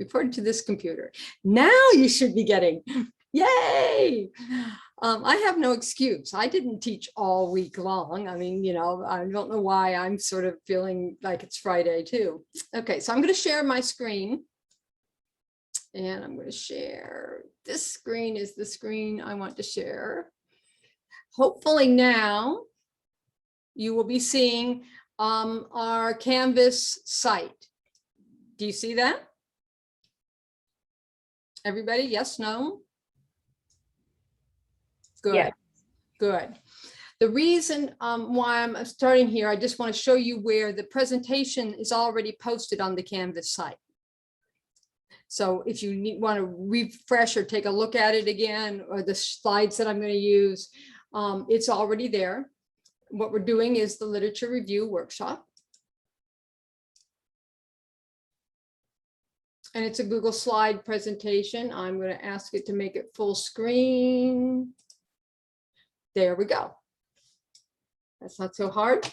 reported to this computer. Now you should be getting, yay. I have no excuse. I didn't teach all week long. I mean, you know, I don't know why I'm sort of feeling like it's Friday too. Okay, so I'm going to share my screen. And I'm going to share, this screen is the screen I want to share. Hopefully now you will be seeing our Canvas site. Do you see that? Everybody, yes, no? Good, yeah. Good. The reason why I'm starting here, I just want to show you where the presentation is already posted on the Canvas site. So if you want to refresh or take a look at it again, or the slides that I'm going to use, it's already there. What we're doing is the literature review workshop. And it's a Google slide presentation. I'm going to ask it to make it full screen. There we go. That's not so hard.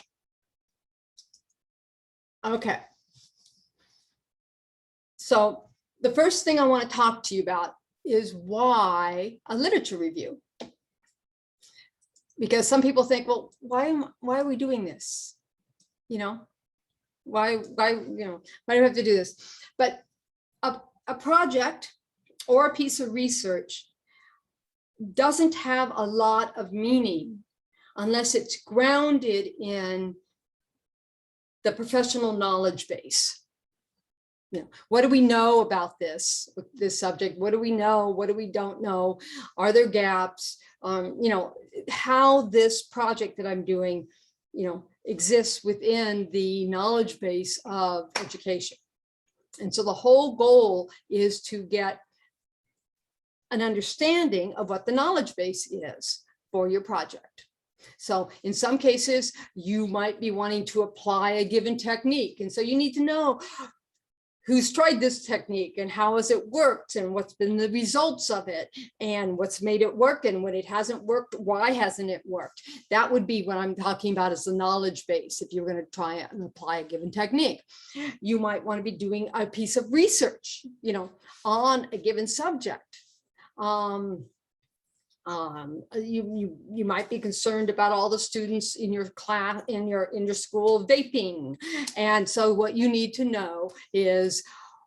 Okay. So the first thing I want to talk to you about is why a literature review. Because some people think, well, why are we doing this? You know, why do we have to do this? But a project or a piece of research doesn't have a lot of meaning unless it's grounded in the professional knowledge base. You know, what do we know about this subject? What do we know? What do we don't know? Are there gaps? You know, how this project that I'm doing, you know, exists within the knowledge base of education. And so the whole goal is to get an understanding of what the knowledge base is for your project. So in some cases, you might be wanting to apply a given technique. And so you need to know who's tried this technique and how has it worked and what's been the results of it and what's made it work, and when it hasn't worked, why hasn't it worked? That would be what I'm talking about as the knowledge base. If you're going to try and apply a given technique, you might want to be doing a piece of research, you know, on a given subject. You might be concerned about all the students in your class, in your school vaping. And so what you need to know is,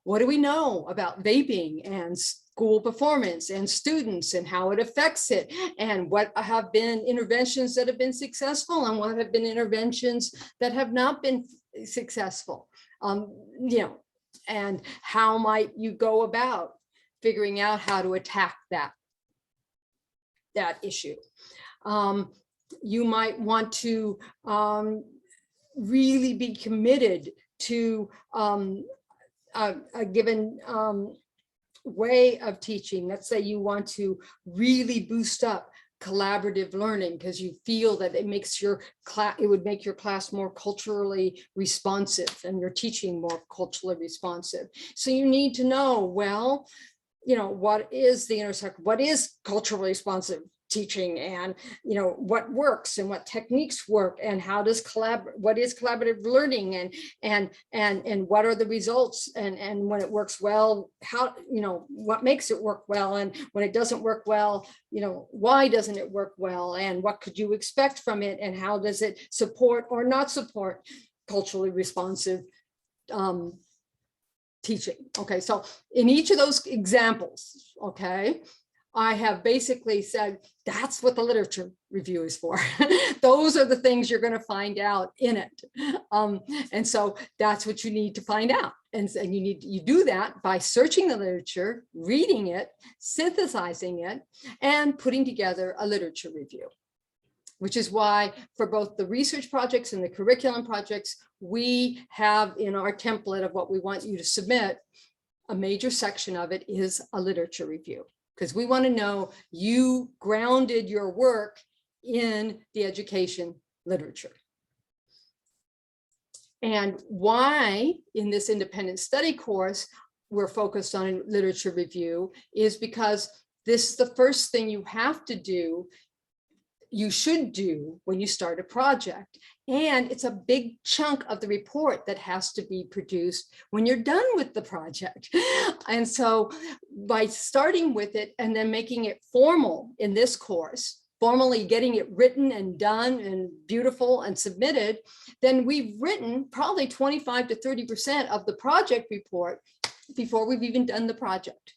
what do we know about vaping and school performance and students and how it affects it? And what have been interventions that have been successful and what have been interventions that have not been successful? You know, and how might you go about figuring out how to attack that issue? You might want to really be committed to a given way of teaching. Let's say you want to really boost up collaborative learning because you feel that it makes your class, it would make your class more culturally responsive and your teaching more culturally responsive. So you need to know, well, you know, what is the intersection? What is culturally responsive teaching, and you know, what works and what techniques work, and how does what is collaborative learning, and what are the results, and when it works well, how, you know, what makes it work well, and when it doesn't work well, you know, why doesn't it work well, and what could you expect from it, and how does it support or not support culturally responsive teaching. Okay, so in each of those examples, okay, I have basically said that's what the literature review is for. Those are the things you're going to find out in it. And so that's what you need to find out. And you do that by searching the literature, reading it, synthesizing it, and putting together a literature review. Which is why for both the research projects and the curriculum projects, we have in our template of what we want you to submit, a major section of it is a literature review, because we want to know you grounded your work in the education literature. And why in this independent study course, we're focused on literature review is because this is the first thing you have to do you should do when you start a project. And it's a big chunk of the report that has to be produced when you're done with the project. And so by starting with it and then making it formal in this course, formally getting it written and done and beautiful and submitted, then we've written probably 25 to 30% of the project report before we've even done the project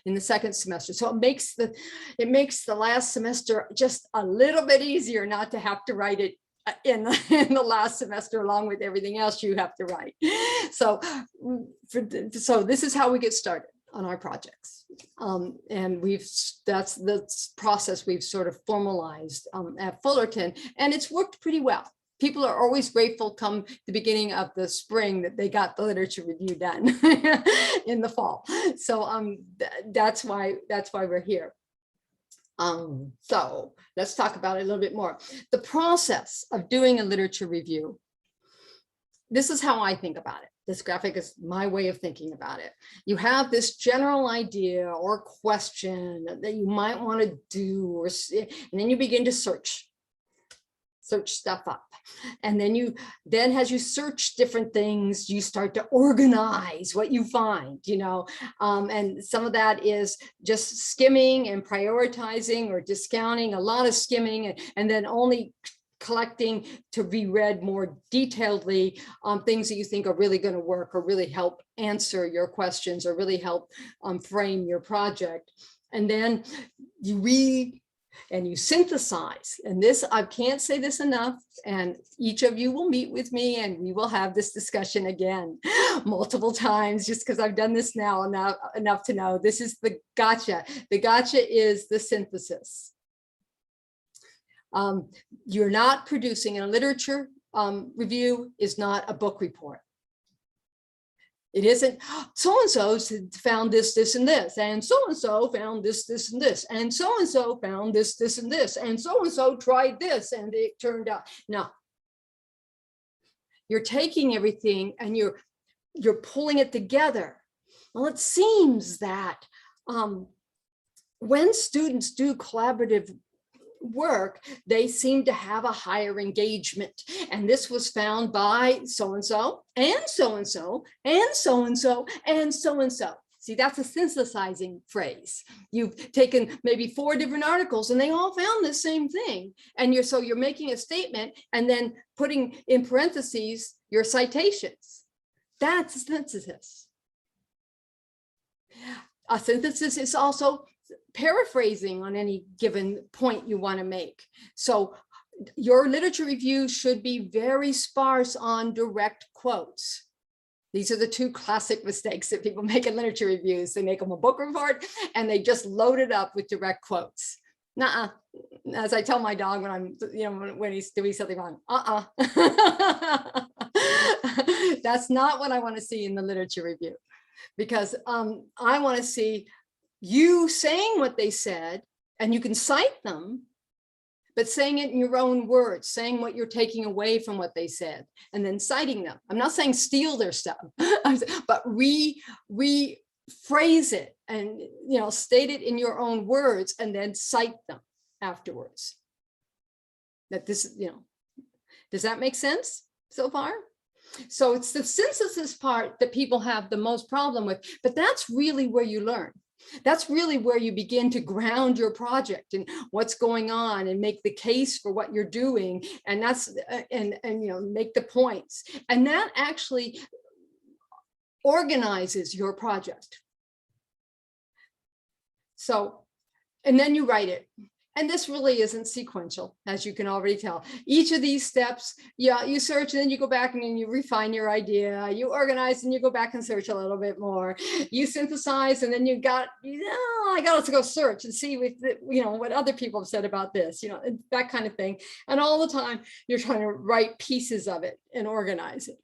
in the second semester. So it makes the last semester just a little bit easier not to have to write it in the last semester along with everything else you have to write. So this is how we get started on our projects. And that's the process we've sort of formalized at Fullerton, and it's worked pretty well. People are always grateful come the beginning of the spring that they got the literature review done in the fall. So that's why we're here. So let's talk about it a little bit more. The process of doing a literature review. This is how I think about it. This graphic is my way of thinking about it. You have this general idea or question that you might want to do, and then you begin to search stuff up. And then as you search different things, you start to organize what you find, and some of that is just skimming and prioritizing or discounting, a lot of skimming, and then only collecting to be read more detailedly on things that you think are really going to work or really help answer your questions or really help frame your project. And then you read and you synthesize. And this, I can't say this enough, and each of you will meet with me and we will have this discussion again multiple times, just because I've done this now enough to know this is the gotcha. The gotcha is the synthesis. You're not producing, a literature review is not a book report. It isn't so-and-so found this, this, and this, and so-and-so found this, this, and this, and so-and-so found this, this, and this, and so-and-so tried this, and it turned out. No. You're taking everything and you're pulling it together. Well, it seems that when students do collaborative work, they seem to have a higher engagement. And this was found by so-and-so and so-and-so and so-and-so and so-and-so. See, that's a synthesizing phrase. You've taken maybe 4 different articles and they all found the same thing. And you're making a statement and then putting in parentheses your citations. That's a synthesis. A synthesis is also paraphrasing on any given point you want to make. So your literature review should be very sparse on direct quotes. These are the 2 classic mistakes that people make in literature reviews. They make them a book report and they just load it up with direct quotes. Nuh-uh. As I tell my dog when I'm, when he's doing something wrong, that's not what I want to see in the literature review, because I want to see you saying what they said, and you can cite them, but saying it in your own words, saying what you're taking away from what they said, and then citing them. I'm not saying steal their stuff, but rephrase it and state it in your own words, and then cite them afterwards. That this, does that make sense so far? So it's the synthesis part that people have the most problem with, but that's really where you learn. That's really where you begin to ground your project and what's going on and make the case for what you're doing. And that's, and make the points. And that actually organizes your project. So, and then you write it. And this really isn't sequential, as you can already tell. Each of these steps, you search and then you go back and then you refine your idea. You organize and you go back and search a little bit more. You synthesize and then I got to go search and see what other people have said about this, that kind of thing. And all the time you're trying to write pieces of it and organize it.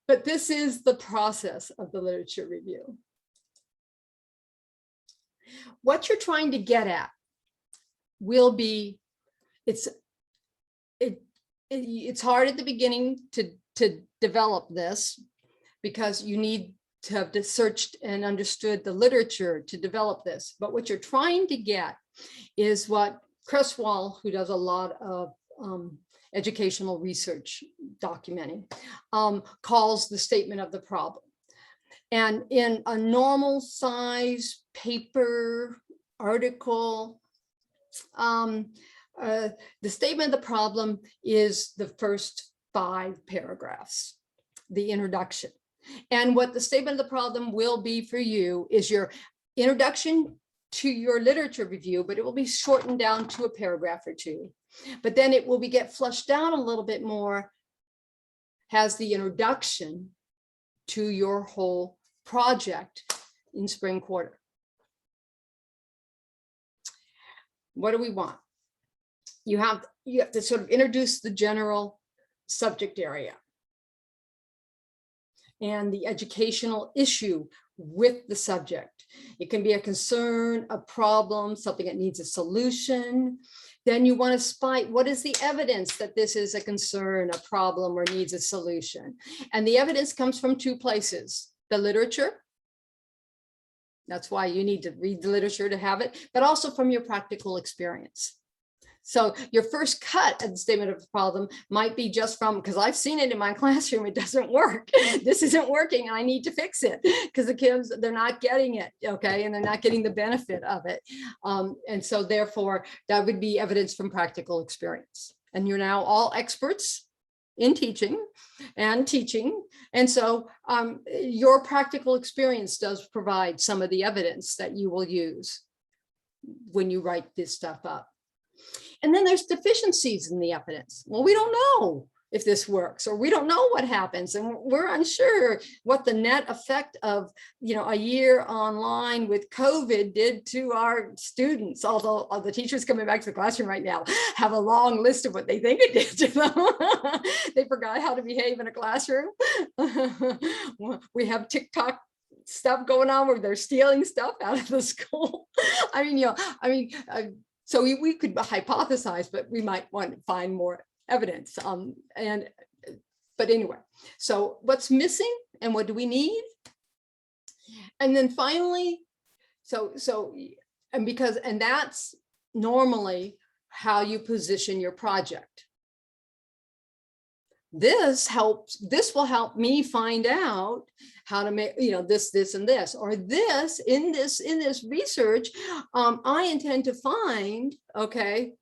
But this is the process of the literature review. What you're trying to get at will be, it's hard at the beginning to develop this, because you need to have searched and understood the literature to develop this. But what you're trying to get is what Cresswell, who does a lot of educational research documenting, calls the statement of the problem. And in a normal size paper, article, the statement of the problem is the first 5 paragraphs, the introduction. And what the statement of the problem will be for you is your introduction to your literature review, but it will be shortened down to a paragraph or 2. But then it will get flushed down a little bit more, has the introduction to your whole project in spring quarter. What do we want? You have to sort of introduce the general subject area and the educational issue with the subject. It can be a concern, a problem, something that needs a solution. Then you want to cite what is the evidence that this is a concern, a problem, or needs a solution. And the evidence comes from 2 places: the literature. That's why you need to read the literature to have it, but also from your practical experience. So your first cut at the statement of the problem might be just from, because I've seen it in my classroom, it doesn't work. This isn't working. I need to fix it, because the kids, they're not getting it, okay? And they're not getting the benefit of it. And so therefore, that would be evidence from practical experience. And you're now all experts in teaching and teaching. And so your practical experience does provide some of the evidence that you will use when you write this stuff up. And then there's deficiencies in the evidence. Well, we don't know if this works, or we don't know what happens, and we're unsure what the net effect of, you know, a year online with COVID did to our students. Although the teachers coming back to the classroom right now have a long list of what they think it did to them. They forgot how to behave in a classroom. We have TikTok stuff going on where they're stealing stuff out of the school. So we could hypothesize, but we might want to find more evidence. But anyway, so what's missing and what do we need? And then finally, and that's normally how you position your project. This will help me find out how to make, you know, this, and this, or this, in this research, I intend to find, okay,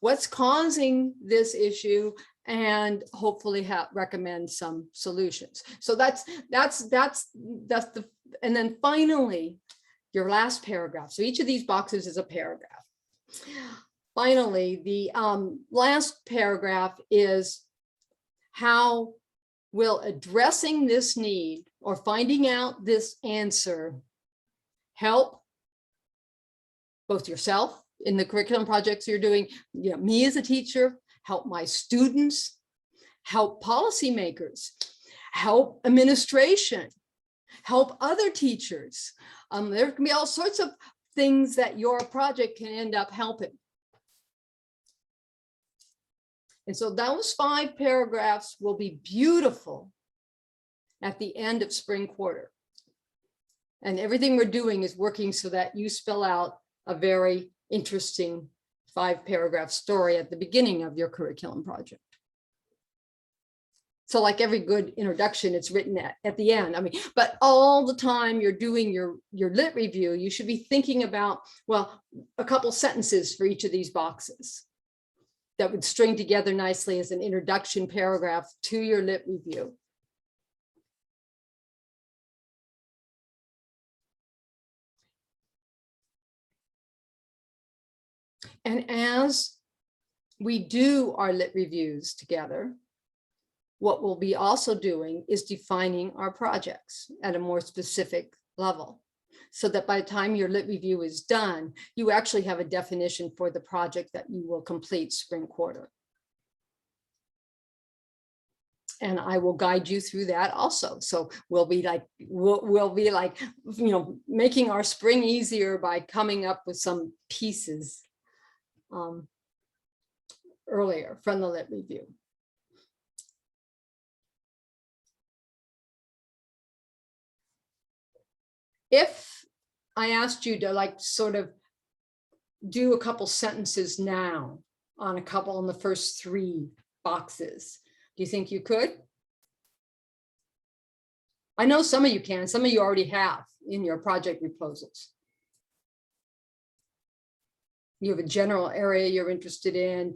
what's causing this issue, and hopefully recommend some solutions. So that's the, and then finally, your last paragraph. So each of these boxes is a paragraph. Finally, the last paragraph is, how will addressing this need or finding out this answer help both yourself in the curriculum projects you're doing, you know, me as a teacher, help my students, help policymakers, help administration, help other teachers. There can be all sorts of things that your project can end up helping. And so those 5 paragraphs will be beautiful at the end of spring quarter. And everything we're doing is working so that you spell out a very interesting 5-paragraph story at the beginning of your curriculum project. So like every good introduction, it's written at the end. I mean, but all the time you're doing your lit review, you should be thinking about, well, a couple sentences for each of these boxes that would string together nicely as an introduction paragraph to your lit review. And as we do our lit reviews together, what we'll be also doing is defining our projects at a more specific level, so that by the time your lit review is done, you actually have a definition for the project that you will complete spring quarter. And I will guide you through that also. So we'll be like, you know, making our spring easier by coming up with some pieces earlier from the lit review. If I asked you to like sort of do a couple sentences now on the first 3 boxes. Do you think you could? I know some of you can, some of you already have in your project proposals. You have a general area you're interested in,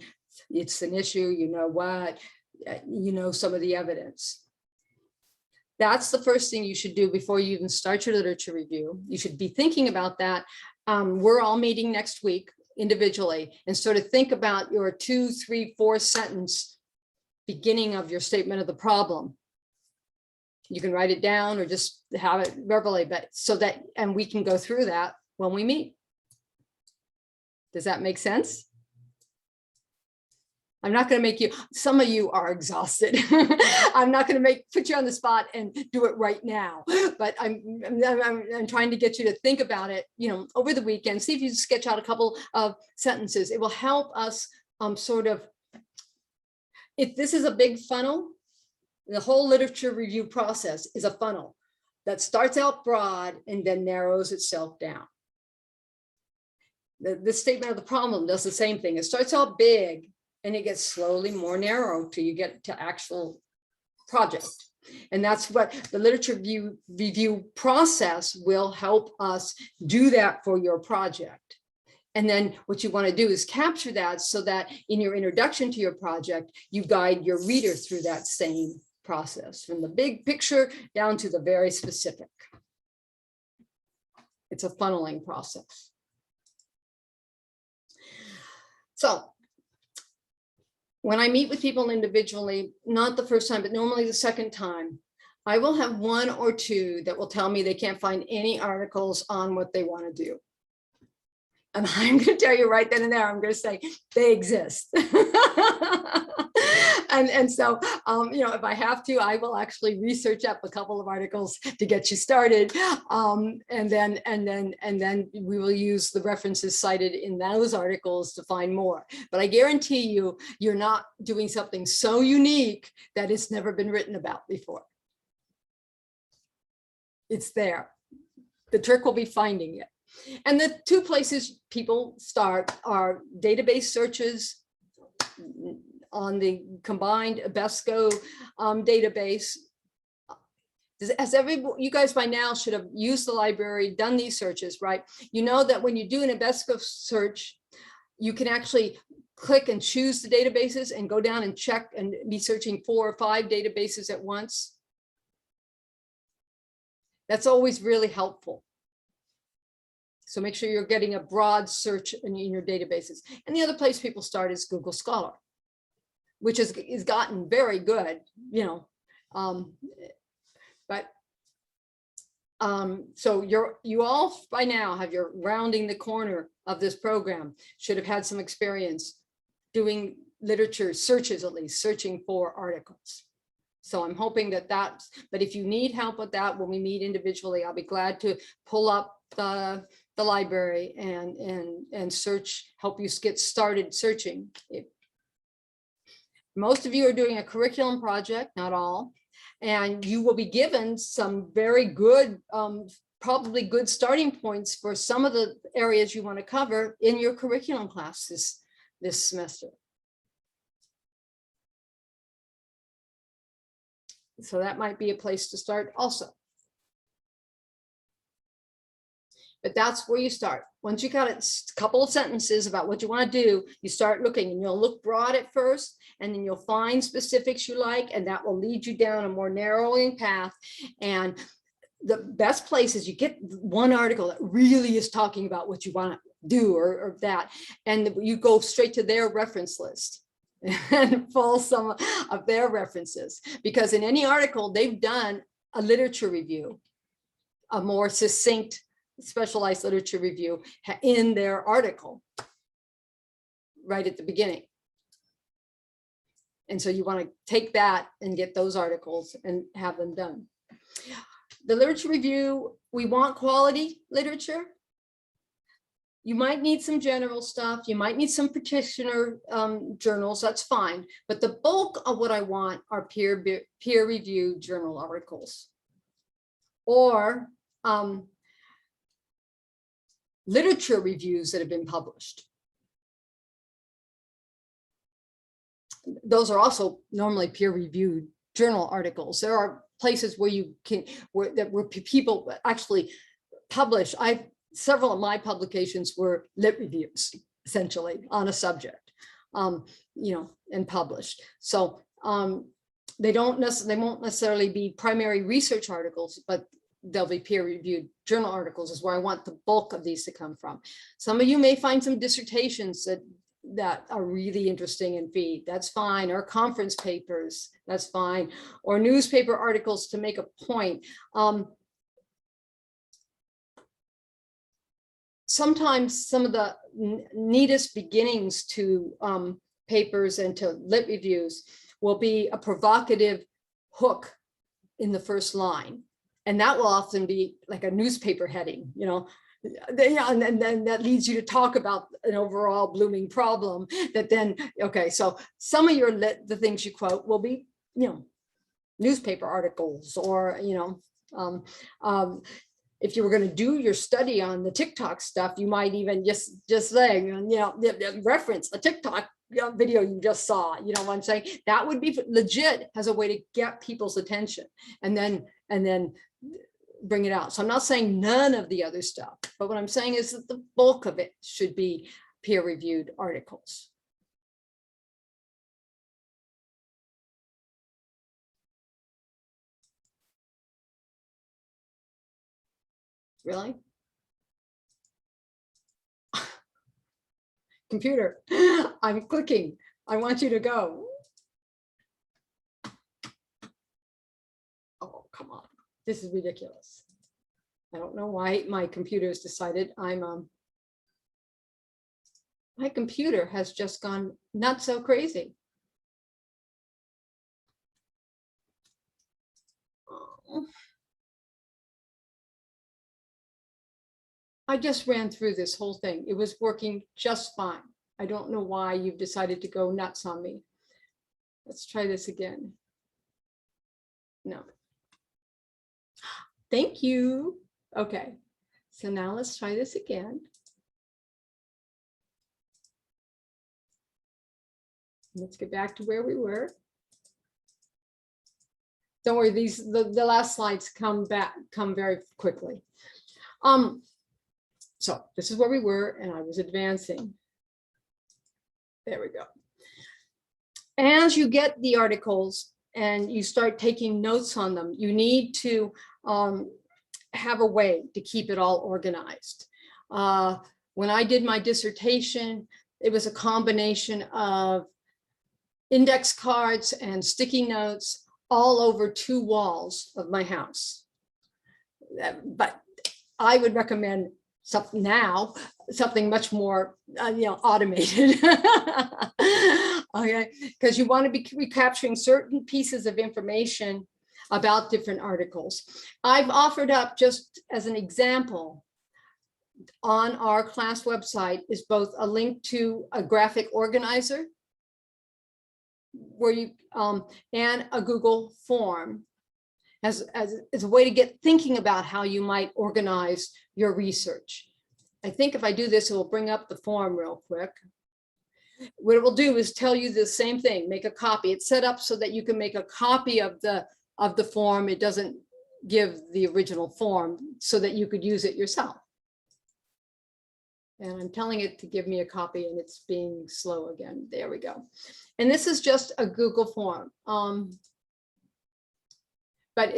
it's an issue, you know what, you know some of the evidence. That's the first thing you should do before you even start your literature review. You should be thinking about that. We're all meeting next week individually and sort of think about your 2, 3, 4 sentence beginning of your statement of the problem. You can write it down or just have it verbally, but so that, and we can go through that when we meet. Does that make sense? I'm not going to make you, some of you are exhausted. I'm not going to put you on the spot and do it right now, but I'm trying to get you to think about it, you know, over the weekend. See if you sketch out a couple of sentences. It will help us sort of, if this is a big funnel, the whole literature review process is a funnel that starts out broad and then narrows itself down. The statement of the problem does the same thing. It starts out big and it gets slowly more narrow till you get to actual project. And that's what the literature review process will help us do that for your project. And then what you want to do is capture that so that in your introduction to your project, you guide your reader through that same process from the big picture down to the very specific. It's a funneling process. So when I meet with people individually, not the first time, but normally the second time, I will have 1 or 2 that will tell me they can't find any articles on what they want to do. And I'm going to tell you right then and there, I'm going to say they exist. And so, you know, if I have to, I will actually research up a couple of articles to get you started. And then we will use the references cited in those articles to find more. But I guarantee you, you're not doing something so unique that it's never been written about before. It's there. The trick will be finding it. And the 2 places people start are database searches on the combined EBSCO database. As you guys by now should have used the library, done these searches, right? You know that when you do an EBSCO search, you can actually click and choose the databases and go down and check and be searching 4 or 5 databases at once. That's always really helpful. So make sure you're getting a broad search in your databases. And the other place people start is Google Scholar, which is gotten very good, you know. So you all by now have your rounding the corner of this program, should have had some experience doing literature searches, at least searching for articles. So I'm hoping but if you need help with that, when we meet individually, I'll be glad to pull up the library and search, help you get started searching. Most of you are doing a curriculum project, not all, and you will be given some very good, probably good starting points for some of the areas you want to cover in your curriculum classes this semester. So that might be a place to start also. But that's where you start. Once you got a couple of sentences about what you want to do, you start looking, and you'll look broad at first, and then you'll find specifics you like, and that will lead you down a more narrowing path. And the best place is you get one article that really is talking about what you want to do or that, and you go straight to their reference list and pull some of their references, because in any article they've done a literature review, a more succinct specialized literature review in their article right at the beginning. And so you want to take that and get those articles and have them done. The literature review, we want quality literature. You might need some general stuff. You might need some practitioner journals. That's fine. But the bulk of what I want are peer-reviewed journal articles, or literature reviews that have been published. Those are also normally peer-reviewed journal articles. There are places where you can, where people actually publish. Several of my publications were lit reviews, essentially, on a subject, you know, and published. So they won't necessarily be primary research articles, but they'll be peer-reviewed journal articles is where I want the bulk of these to come from. Some of you may find some dissertations that are really interesting in feed. That's fine. Or conference papers, that's fine. Or newspaper articles to make a point. Sometimes some of the neatest beginnings to papers and to lit reviews will be a provocative hook in the first line. And that will often be like a newspaper heading, you know, and then that leads you to talk about an overall blooming problem that then, okay, so some of the things you quote will be, you know, newspaper articles, or, you know, if you were going to do your study on the TikTok stuff, you might even just say, you know, reference a TikTok video you just saw, you know what I'm saying? That would be legit as a way to get people's attention and then bring it out. So I'm not saying none of the other stuff, but what I'm saying is that the bulk of it should be peer-reviewed articles. Really? Computer, I'm clicking. I want you to go. Oh, come on. This is ridiculous. I don't know why my computer has decided my computer has just gone not so crazy. Oh. I just ran through this whole thing. It was working just fine. I don't know why you've decided to go nuts on me. Let's try this again. No. Thank you. Okay, so now let's try this again. Let's get back to where we were. Don't worry, the last slides come very quickly. So this is where we were, and I was advancing. There we go. As you get the articles and you start taking notes on them, you need to have a way to keep it all organized. When I did my dissertation, it was a combination of index cards and sticky notes all over 2 walls of my house. But I would recommend something much more you know, automated. Okay, because you want to be recapturing certain pieces of information about different articles. I've offered up, just as an example, on our class website is both a link to a graphic organizer where you and a Google form as a way to get thinking about how you might organize your research. I think if I do this, it will bring up the form real quick. What it will do is tell you the same thing, make a copy. It's set up so that you can make a copy of the form. It doesn't give the original form so that you could use it yourself. And I'm telling it to give me a copy and it's being slow again. There we go. And this is just a Google form. But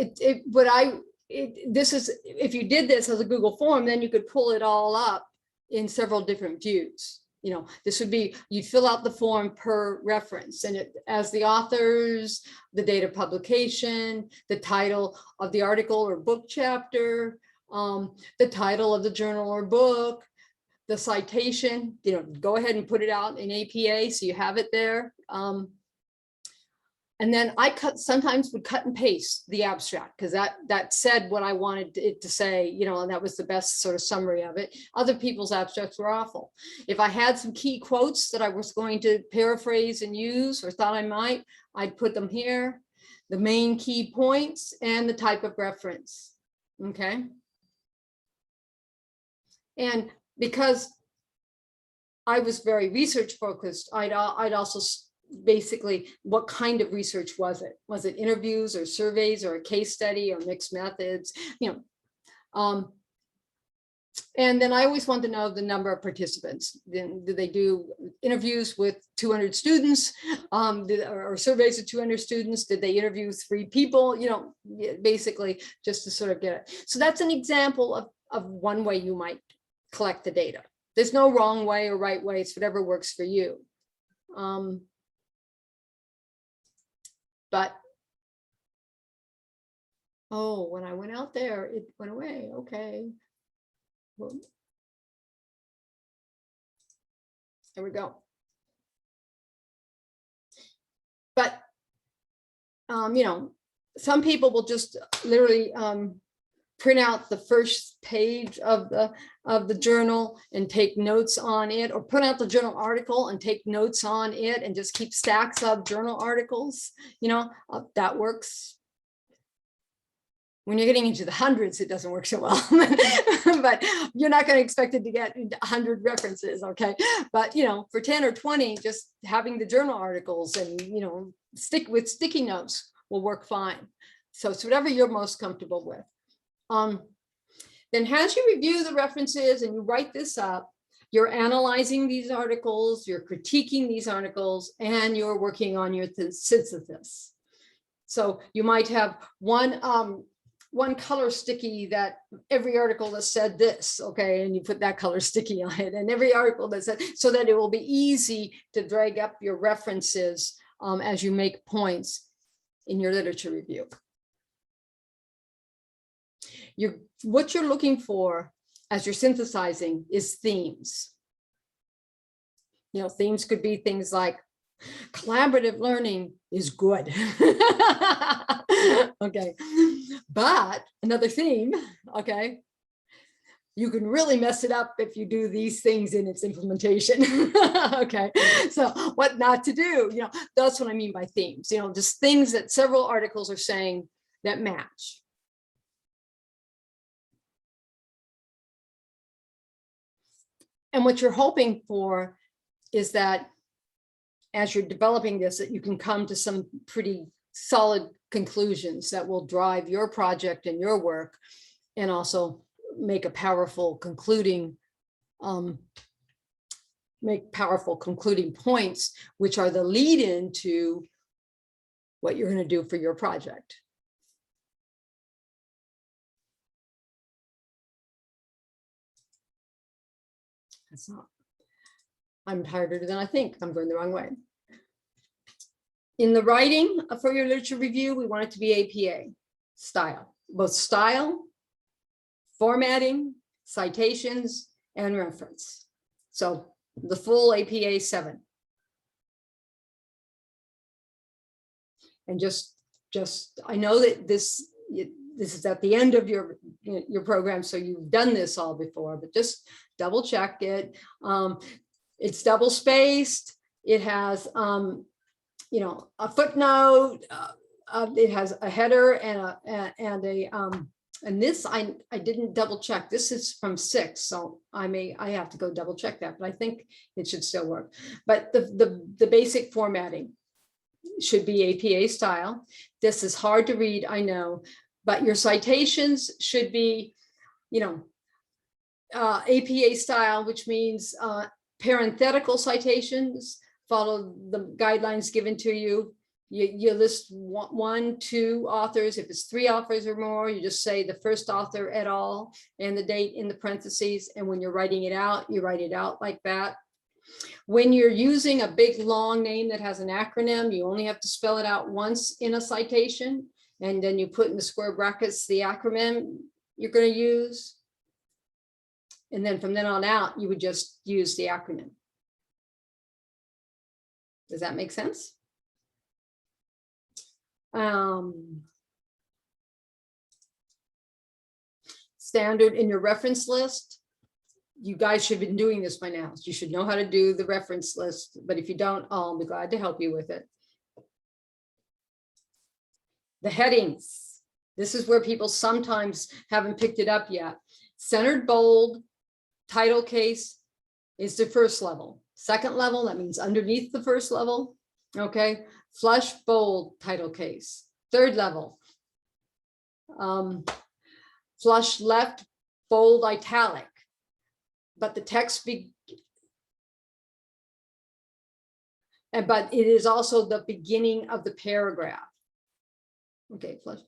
this is, if you did this as a Google form, then you could pull it all up in several different views. You know, this would be, you'd fill out the form per reference, and it as the authors, the date of publication, the title of the article or book chapter, the title of the journal or book, the citation, you know, go ahead and put it out in APA so you have it there. And then I sometimes would cut and paste the abstract because that said what I wanted it to say, you know, and that was the best sort of summary of it. Other people's abstracts were awful. If I had some key quotes that I was going to paraphrase and use or thought I might, I'd put them here, the main key points and the type of reference. Okay. And because I was very research focused, I'd also basically, what kind of research was it? Was it interviews or surveys or a case study or mixed methods? And then I always want to know the number of participants. Then do they do interviews with 200 students, or surveys of 200 students? Did they interview 3 people? Basically just to sort of get it. So that's an example of one way you might collect the data. There's no wrong way or right way. It's whatever works for you. But oh, when I went out there, it went away. Okay. Well, there we go. But some people will just literally print out the first page of the journal and take notes on it, or print out the journal article and take notes on it and just keep stacks of journal articles. That works. When you're getting into the hundreds, it doesn't work so well. But you're not going to expect it to get 100 references, okay? But for 10 or 20, just having the journal articles and stick with sticky notes will work fine. So it's whatever you're most comfortable with. Then as you review the references and you write this up, you're analyzing these articles, you're critiquing these articles, and you're working on your synthesis. So you might have one color sticky that every article that said this, okay, and you put that color sticky on it, and every article that said, so that it will be easy to drag up your references as you make points in your literature review. What you're looking for as you're synthesizing is themes. Themes could be things like collaborative learning is good. Okay, but another theme, okay, you can really mess it up if you do these things in its implementation. Okay, so what not to do, that's what I mean by themes, just things that several articles are saying that match. And what you're hoping for is that as you're developing this, that you can come to some pretty solid conclusions that will drive your project and your work, and also make a powerful concluding, points, which are the lead into what you're going to do for your project. That's not, I'm harder than I think. I'm going the wrong way. In the writing for your literature review, we want it to be APA style, both style, formatting, citations, and reference. So the full APA 7. And just I know that this is at the end of your program, so you've done this all before, but just double check it. It's double spaced. It has a footnote. It has a header and this I didn't double check. This is from 6, so I have to go double check that, but I think it should still work. But the basic formatting should be APA style. This is hard to read, I know, but your citations should be, APA style, which means parenthetical citations. Follow the guidelines given to you. You list 1, 2 authors. If it's 3 authors or more, you just say the first author et al. And the date in the parentheses. And when you're writing it out, you write it out like that. When you're using a big long name that has an acronym, you only have to spell it out once in a citation. And then you put in the square brackets the acronym you're going to use. And then from then on out, you would just use the acronym. Does that make sense? Standard in your reference list. You guys should have been doing this by now. You should know how to do the reference list, but if you don't, I'll be glad to help you with it. The headings. This is where people sometimes haven't picked it up yet. Centered bold, title case is the first level. Second level, that means underneath the first level. Okay, flush, bold, title case. Third level, flush left, bold, italic. But the text but it is also the beginning of the paragraph. Okay, flush.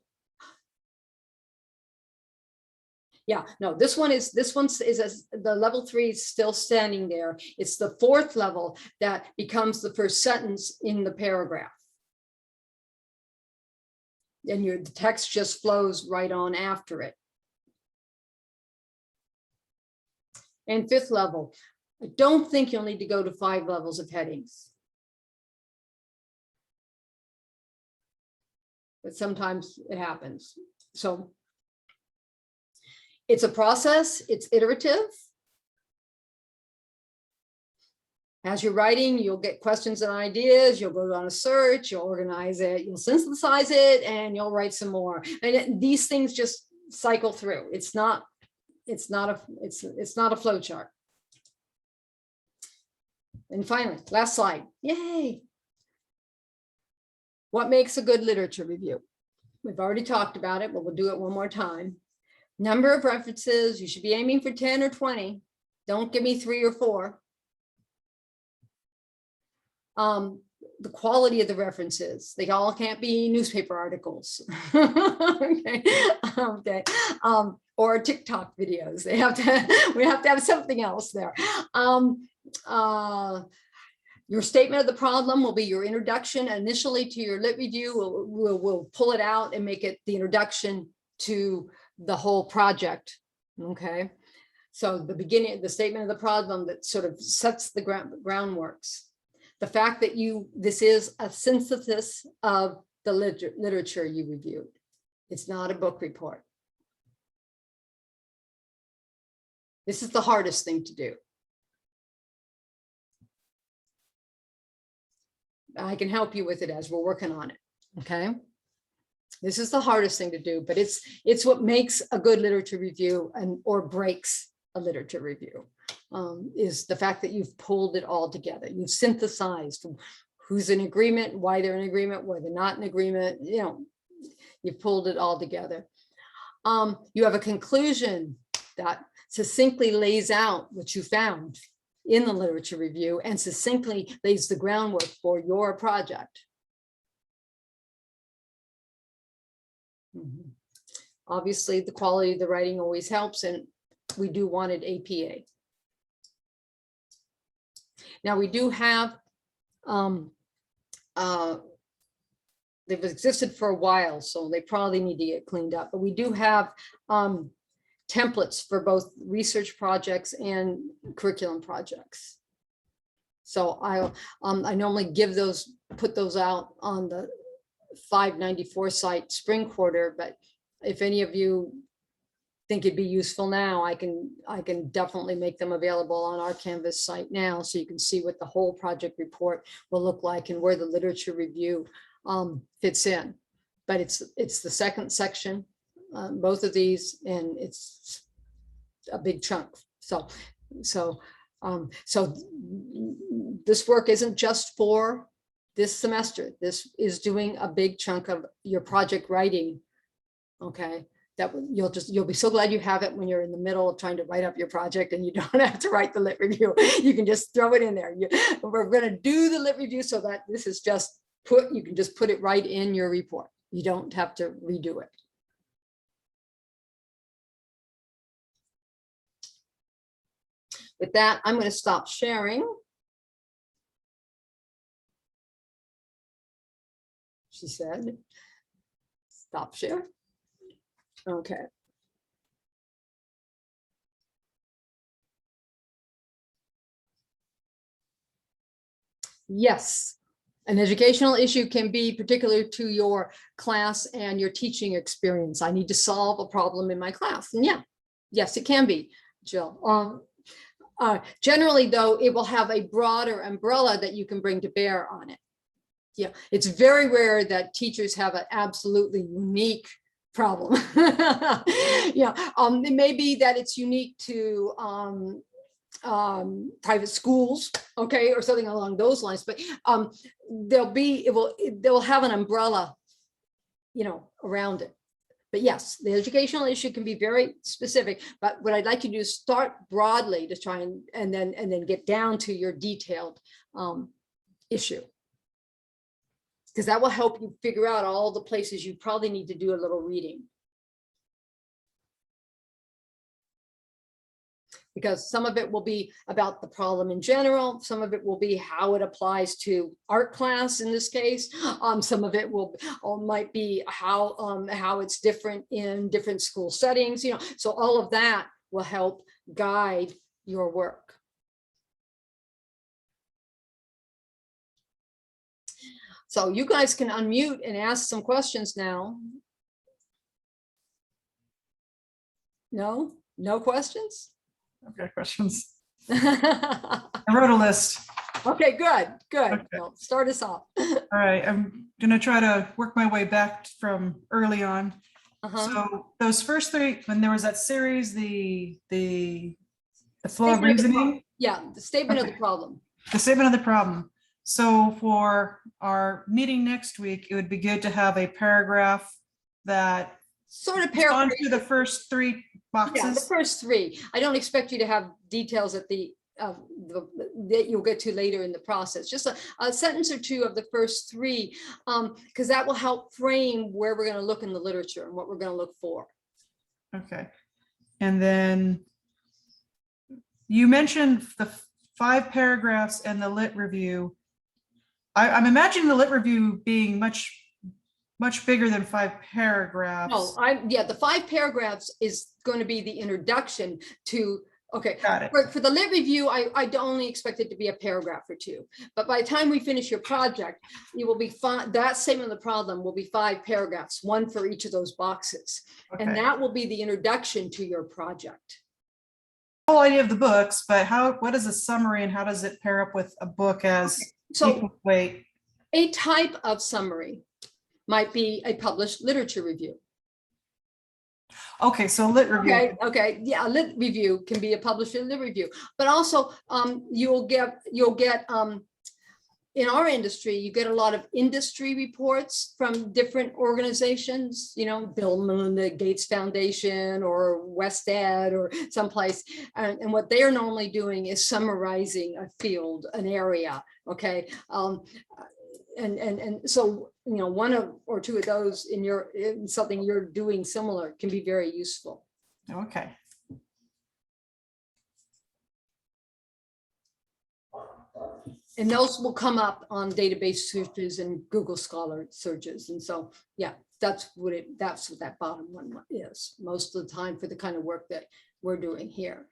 Yeah, no, this one's the level 3 is still standing there. It's the fourth level that becomes the first sentence in the paragraph. And the text just flows right on after it. And fifth level, I don't think you'll need to go to 5 levels of headings. But sometimes it happens. So it's a process, it's iterative. As you're writing, you'll get questions and ideas, you'll go on a search, you'll organize it, you'll synthesize it, and you'll write some more. And these things just cycle through. It's not a flow chart. And finally, last slide. Yay. What makes a good literature review? We've already talked about it, but we'll do it one more time. Number of references, you should be aiming for 10 or 20. Don't give me 3 or 4. The quality of the references, they all can't be newspaper articles. Okay. Okay. Or TikTok videos. We have to have something else there. Your statement of the problem will be your introduction initially to your lit review. We'll pull it out and make it the introduction to the whole project. Okay. So the beginning, the statement of the problem that sort of sets the groundworks. The fact that this is a synthesis of the literature you reviewed. It's not a book report. This is the hardest thing to do. I can help you with it as we're working on it. Okay. This is the hardest thing to do, but it's what makes a good literature review or breaks a literature review. Is the fact that you've pulled it all together. You've synthesized who's in agreement, why they're in agreement, why they're not in agreement. You know, you've pulled it all together. You have a conclusion that succinctly lays out what you found in the literature review and succinctly lays the groundwork for your project. Obviously, the quality of the writing always helps, and we do want it APA. Now we do have, they've existed for a while, so they probably need to get cleaned up, but we do have templates for both research projects and curriculum projects. So I normally put those out on the 594 site spring quarter, but if any of you think it'd be useful now, I can definitely make them available on our Canvas site now, so you can see what the whole project report will look like and where the literature review fits in. But it's the second section, both of these, and it's a big chunk. So this work isn't just for this semester. This is doing a big chunk of your project writing. Okay, that you'll be so glad you have it when you're in the middle of trying to write up your project and you don't have to write the lit review. You can just throw it in there. We're going to do the lit review so that this is just you can just put it right in your report. You don't have to redo it. With that, I'm going to stop sharing. She said, stop share. Okay. Yes, an educational issue can be particular to your class and your teaching experience. I need to solve a problem in my class. And yeah, yes, it can be, Jill. Generally, though, it will have a broader umbrella that you can bring to bear on it. Yeah, it's very rare that teachers have an absolutely unique problem. Yeah, it may be that it's unique to private schools, okay, or something along those lines. But they'll have an umbrella, around it. But yes, the educational issue can be very specific. But what I'd like you to do is start broadly to try and then get down to your detailed issue, because that will help you figure out all the places you probably need to do a little reading. Because some of it will be about the problem in general. Some of it will be how it applies to art class in this case. Some of it might be how it's different in different school settings. So all of that will help guide your work. So you guys can unmute and ask some questions now. No questions? I've got questions. I wrote a list. Okay, good. Okay. Well, start us off. All right, I'm gonna try to work my way back from early on. So those first three, when there was that series, the flow of reasoning. Yeah, the statement of the problem. The statement of the problem. So for our meeting next week, it would be good to have a paragraph that sort of gone through the first three boxes. Yeah, the first three. I don't expect you to have details at that you'll get to later in the process. Just a sentence or two of the first three, because that will help frame where we're going to look in the literature and what we're going to look for. Okay. And then you mentioned the 5 paragraphs and the lit review. I'm imagining the lit review being much bigger than 5 paragraphs. No, the 5 paragraphs is going to be the introduction to, okay. Got it. For the lit review, I only expect it to be a paragraph or 2. But by the time we finish your project, it will be fine. That statement of the problem will be 5 paragraphs, 1 for each of those boxes. Okay. And that will be the introduction to your project. The whole idea of the books, but what is a summary and how does it pair up with a book as equal weight? A type of summary might be a published literature review. Okay, so lit review. Okay, yeah, a lit review can be a published lit review, but also you'll get in our industry, you get a lot of industry reports from different organizations, Bill and Melinda Gates Foundation or West Ed or someplace. And what they are normally doing is summarizing a field, an area, okay? And so, 1 or 2 of those in something you're doing similar can be very useful. Okay. And those will come up on database searches and Google Scholar searches. And so, yeah, that's what that bottom one is most of the time for the kind of work that we're doing here.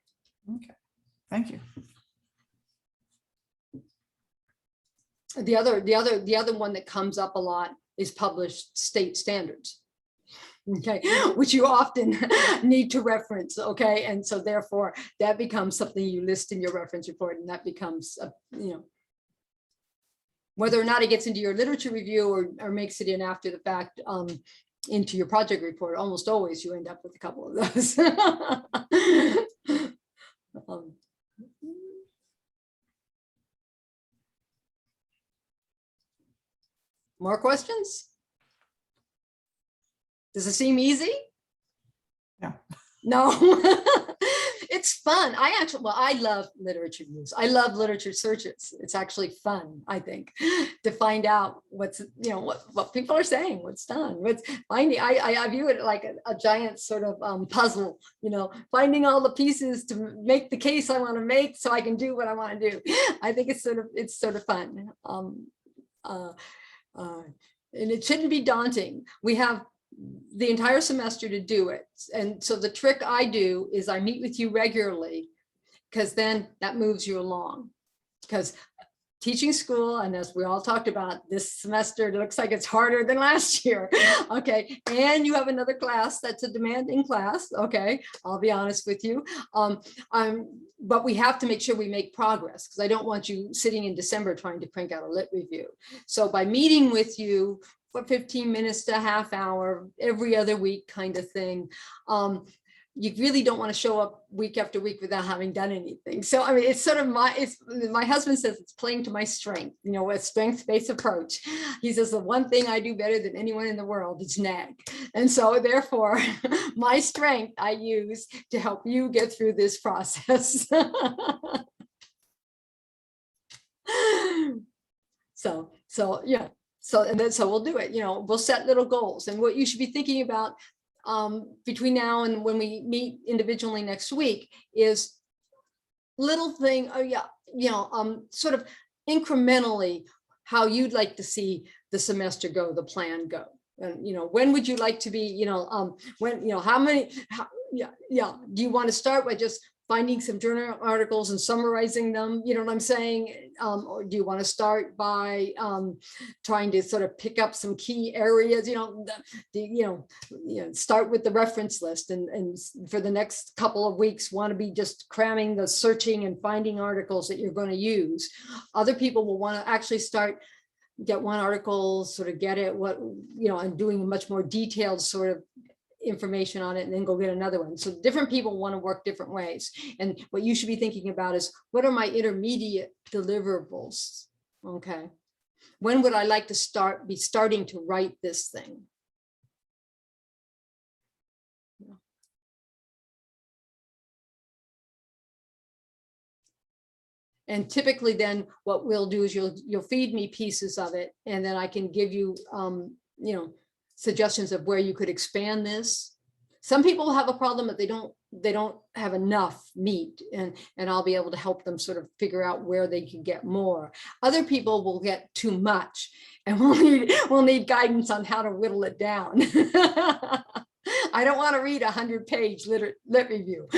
Okay, thank you. The other one that comes up a lot is published state standards. Okay, which you often need to reference. Okay, and so therefore that becomes something you list in your reference report, and that becomes whether or not it gets into your literature review or makes it in after the fact into your project report, almost always you end up with a couple of those. More questions? Does it seem easy? Yeah. No. It's fun. I love literature reviews. I love literature searches. It's actually fun, I think, to find out what's, what people are saying, what's done, what's finding. I view it like a giant sort of puzzle, finding all the pieces to make the case I want to make so I can do what I want to do. I think it's sort of fun. And it shouldn't be daunting. We have the entire semester to do it. And so the trick I do is I meet with you regularly, because then that moves you along. Because teaching school, and as we all talked about, this semester it looks like it's harder than last year. Okay, and you have another class that's a demanding class. Okay, I'll be honest with you. But we have to make sure we make progress, because I don't want you sitting in December trying to crank out a lit review. So by meeting with you for 15 minutes to a half hour every other week kind of thing, you really don't want to show up week after week without having done anything. So, I mean, it's sort of my husband says it's playing to my strength, you know, a strength-based approach. He says the one thing I do better than anyone in the world is nag. And so therefore, my strength I use to help you get through this process. So yeah. So we'll do it, you know, we'll set little goals, and what you should be thinking about between now and when we meet individually next week is little thing, sort of incrementally how you'd like to see the semester go, the plan go. And, you know, when would you like to be, you know, when, you know, do you want to start by just finding some journal articles and summarizing them, you know what I'm saying? Or do you want to start by trying to sort of pick up some key areas, start with the reference list, and for the next couple of weeks want to be just cramming the searching and finding articles that you're going to use. Other people will want to actually get one article, sort of get it, and doing a much more detailed sort of information on it, and then go get another one. So different people want to work different ways. And what you should be thinking about is, what are my intermediate deliverables? Okay. When would I like to be starting to write this thing? And typically then what we'll do is you'll feed me pieces of it, and then I can give you, suggestions of where you could expand this. Some people have a problem that they don't have enough meat, and I'll be able to help them sort of figure out where they can get more. Other people will get too much, and we'll need guidance on how to whittle it down. I don't want to read a 100-page lit review.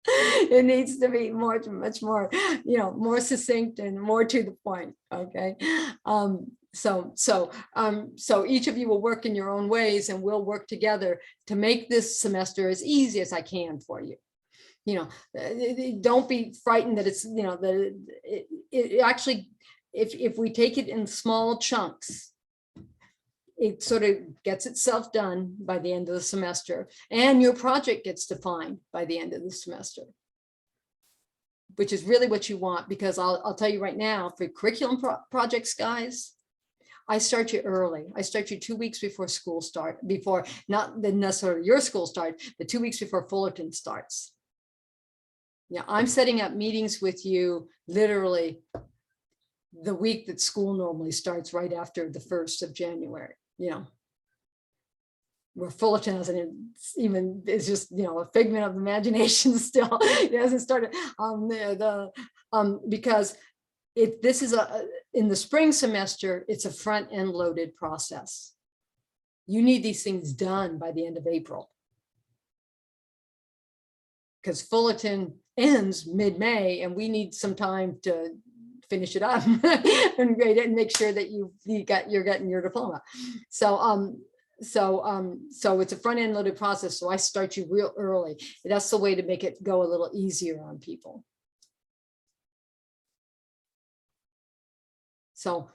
It needs to be much more, more succinct and more to the point. Okay. So each of you will work in your own ways, and we'll work together to make this semester as easy as I can for you. Don't be frightened that it's, it actually, if we take it in small chunks, it sort of gets itself done by the end of the semester, and your project gets defined by the end of the semester, which is really what you want, because I'll tell you right now, for curriculum projects, guys, I start you early. I start you 2 weeks before school start, before not necessarily your school start, but 2 weeks before Fullerton starts. Yeah, I'm setting up meetings with you literally the week that school normally starts, right after the 1st of January, where Fullerton hasn't even, is just, a figment of imagination still. It hasn't started because this is in the spring semester, it's a front end loaded process. You need these things done by the end of April, because Fullerton ends mid-May, and we need some time to finish it up and grade it and make sure that you're getting your diploma. So it's a front end loaded process. So I start you real early. That's the way to make it go a little easier on people. So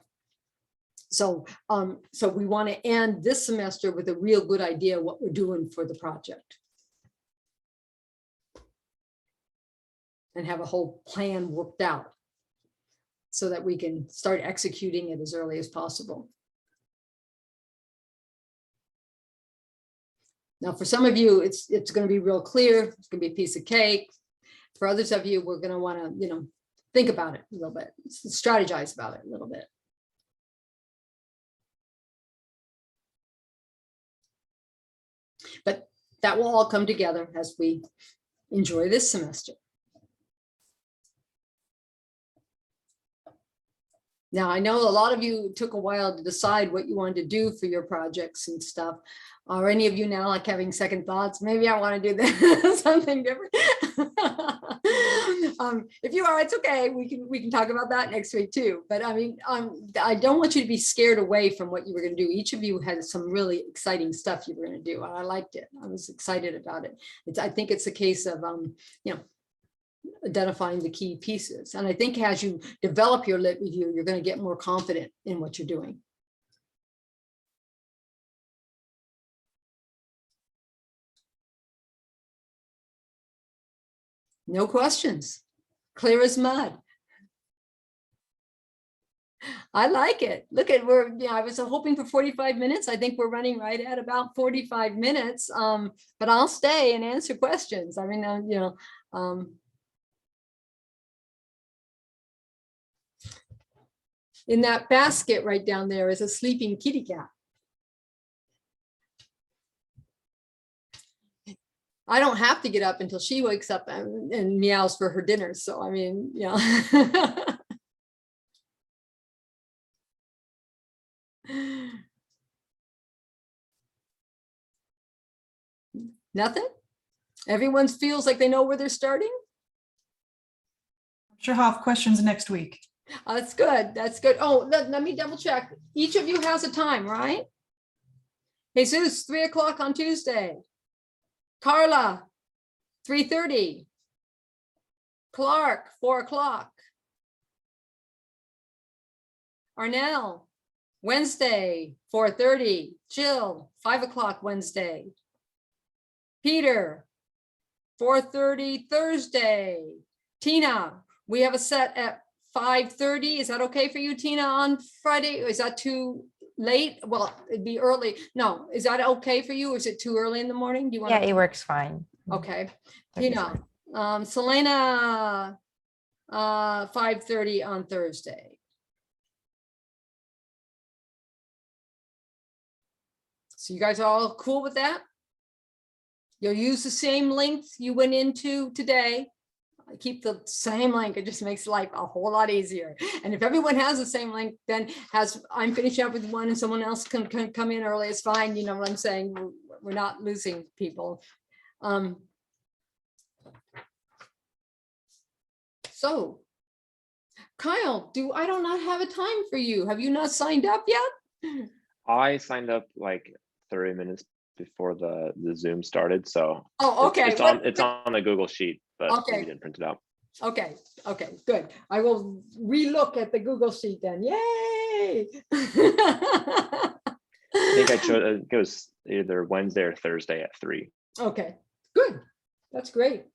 we want to end this semester with a real good idea of what we're doing for the project, and have a whole plan worked out so that we can start executing it as early as possible. Now, for some of you, it's going to be real clear. It's going to be a piece of cake. For others of you, we're going to want to, think about it a little bit, strategize about it a little bit. But that will all come together as we enjoy this semester. Now, I know a lot of you took a while to decide what you wanted to do for your projects and stuff. Are any of you now like having second thoughts? Maybe I want to do this, something different. If you are, it's okay. We can talk about that next week too. But I mean, I don't want you to be scared away from what you were going to do. Each of you had some really exciting stuff you were going to do. I liked it. I was excited about it. I think it's a case of identifying the key pieces. And I think as you develop your lit review, you're going to get more confident in what you're doing. No questions. Clear as mud. I like it. Look at, I was hoping for 45 minutes. I think we're running right at about 45 minutes. But I'll stay and answer questions. I mean, in that basket right down there is a sleeping kitty cat. I don't have to get up until she wakes up and meows for her dinner. So, I mean, yeah. Nothing? Everyone feels like they know where they're starting? Sure, I'll have questions next week. That's good. That's good. Oh, let me double check. Each of you has a time, right? Jesus, 3 o'clock on Tuesday. Carla, 3:30. Clark, 4 o'clock. Arnell, Wednesday, 4:30. Jill, 5 o'clock Wednesday. Peter, 4:30 Thursday. Tina, we have a set at 5:30. Is that okay for you, Tina, on Friday? Or is that too late? Well, it'd be early. No, is that okay for you? Or is it too early in the morning? Do you want Yeah, it works fine. Okay. That'd be Tina, Selena, 5:30 on Thursday. So you guys are all cool with that? You'll use the same link you went into today. I keep the same link. It just makes life a whole lot easier. And if everyone has the same link, then I'm finishing up with one and someone else can come in early, it's fine. You know what I'm saying? We're not losing people. So, Kyle, I do not have a time for you. Have you not signed up yet? I signed up like 30 minutes before the Zoom started, so Oh, okay. it's on a Google Sheet, but Okay. we didn't print it out. Okay, good. I will relook at the Google Sheet then. Yay! I think I chose it was either Wednesday or Thursday at 3. Okay, good. That's great.